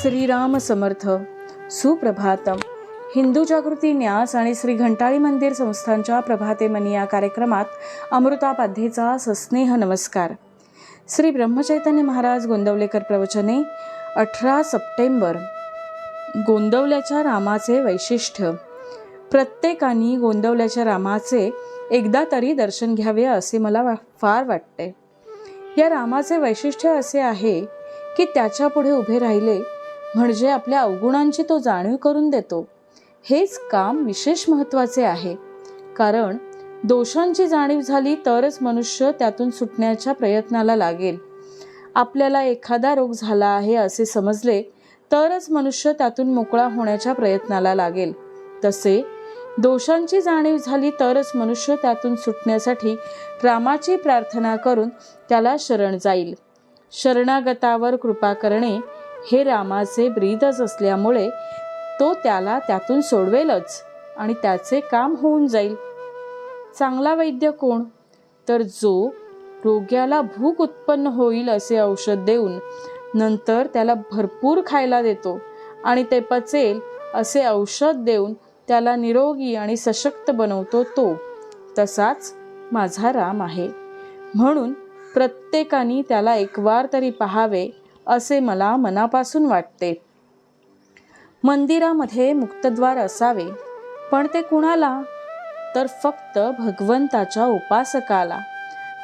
श्रीराम समर्थ. सुप्रभातम. हिंदू जागृती न्यास आणि श्री घंटाळी मंदिर संस्थांच्या प्रभाते मनी या कार्यक्रमात अमृतापाध्येचा सस्नेह नमस्कार. श्री ब्रह्मचैतन्य महाराज गोंदवलेकर प्रवचने 18 सप्टेंबर. गोंदवल्याच्या रामाचे वैशिष्ट्य. प्रत्येकाने गोंदवल्याच्या रामाचे एकदा तरी दर्शन घ्यावे असे मला फार वाटते. या रामाचे वैशिष्ट्य असे आहे की त्याच्या पुढे उभे राहिले म्हणजे आपल्या अवगुणांची तो जाणीव करून देतो. हेच काम विशेष महत्त्वाचे आहे, कारण दोषांची जाणीव झाली तरच मनुष्य त्यातून सुटण्याच्या प्रयत्नाला लागेल. आपल्याला एखादा रोग झाला आहे असे समजले तरच मनुष्य त्यातून मोकळा होण्याच्या प्रयत्नाला लागेल. तसे दोषांची जाणीव झाली तरच मनुष्य त्यातून सुटण्यासाठी रामाची प्रार्थना करून त्याला शरण जाईल. शरणागतावर कृपा करणे हे रामाचे ब्रीदच असल्यामुळे तो त्याला त्यातून सोडवेलच आणि त्याचे काम होऊन जाईल. चांगला वैद्य कोण? तर जो रोग्याला भूक उत्पन्न होईल असे औषध देऊन नंतर त्याला भरपूर खायला देतो आणि ते पचेल असे औषध देऊन त्याला निरोगी आणि सशक्त बनवतो. तो तसाच माझा राम आहे. म्हणून प्रत्येकाने त्याला एकवार तरी पाहावे असे मला मनापासून वाटते. मंदिरामध्ये मुक्तद्वार असावे, पण ते कुणाला? तर फक्त भगवंताच्या उपासकाला.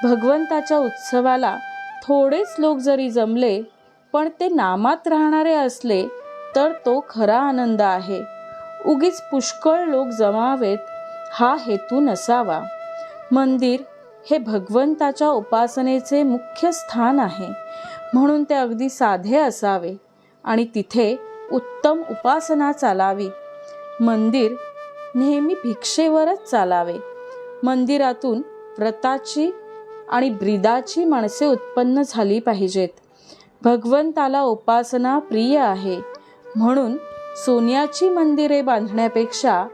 भगवंताच्या उत्सवाला थोडेच लोक जरी जमले पण ते नामात राहणारे असले तर तो खरा आनंद आहे. उगीच पुष्कळ लोक जमावेत हा हेतू नसावा. मंदिर हे भगवंताच्या उपासनेचे मुख्य स्थान आहे, म्हणून ते अगदी साधे असावे आणि तिथे उत्तम उपासना चालावी. मंदिर नेहमी भिक्षेवरच चालावे. मंदिरातून व्रताची आणि ब्रीदाची माणसे उत्पन्न झाली पाहिजेत. भगवंताला उपासना प्रिय आहे, म्हणून सोन्याची मंदिरे बांधण्यापेक्षा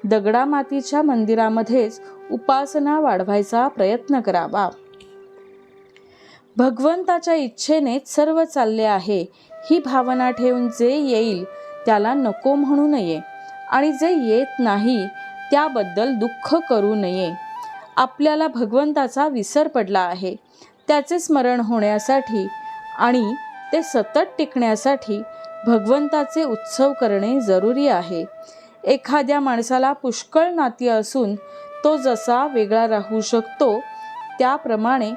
दगडामातीच्या मंदिरामध्येच उपासना वाढवायचा प्रयत्न करावा. भगवंताच्या इच्छेनेच सर्व चालले आहे ही भावना ठेवून जे येईल त्याला नको म्हणू नये आणि जे येत नाही त्याबद्दल दुःख करू नये. आपल्याला भगवंताचा विसर पडला आहे. त्याचे स्मरण होण्यासाठी आणि ते सतत टिकण्यासाठी भगवंताचे उत्सव करणे जरुरी आहे. एखाद्या माणसाला पुष्कळ नाती असून तो जसा वेगळा राहू शकतो त्याप्रमाणे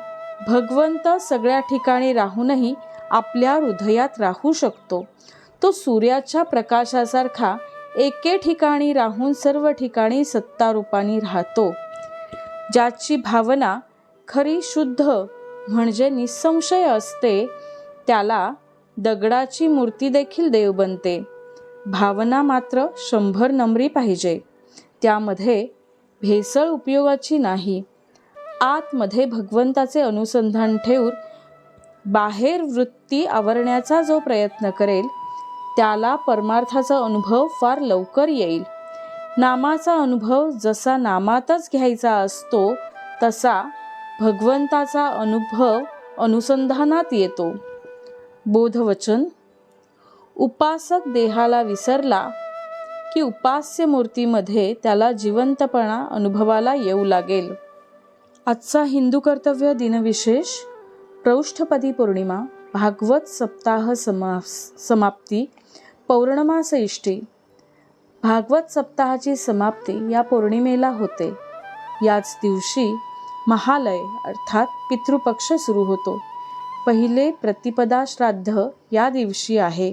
भगवंत सगळ्या ठिकाणी राहूनही आपल्या हृदयात राहू शकतो. तो सूर्याच्या प्रकाशासारखा एके ठिकाणी राहून सर्व ठिकाणी सत्तारूपाने राहतो. ज्याची भावना खरी शुद्ध म्हणजे निसंशय असते त्याला दगडाची मूर्ती देखील देव बनते. भावना मात्र 100 नम्री पाहिजे. त्यामध्ये भेसळ उपयोगाची नाही. आतमध्ये भगवंताचे अनुसंधान ठेवून बाहेर वृत्ती आवरण्याचा जो प्रयत्न करेल त्याला परमार्थाचा अनुभव फार लवकर येईल. नामाचा अनुभव जसा नामातच घ्यायचा असतो तसा भगवंताचा अनुभव अनुसंधानात येतो. बोधवचन. उपासक देहाला विसरला की उपास्य मूर्तीमध्ये त्याला जिवंतपणा अनुभवाला येऊ लागेल. आजचा हिंदू कर्तव्य दिनविशेष प्रौष्ठपदी पौर्णिमा, भागवत सप्ताह समाप्ती, पौर्णमास इष्टी. भागवत सप्ताहाची समाप्ती या पौर्णिमेला होते. याच दिवशी महालय अर्थात पितृपक्ष सुरू होतो. पहिले प्रतिपदा श्राद्ध या दिवशी आहे.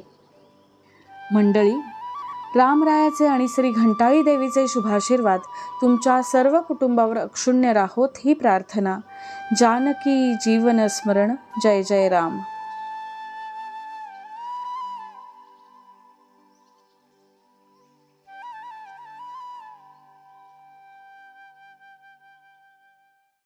मंडळी, रामरायाचे आणि श्री घंटाळी देवीचे शुभाशीर्वाद तुमच्या सर्व कुटुंबावर अक्षुण्य राहोत ही प्रार्थना. जानकी जीवन स्मरण. जय जय राम.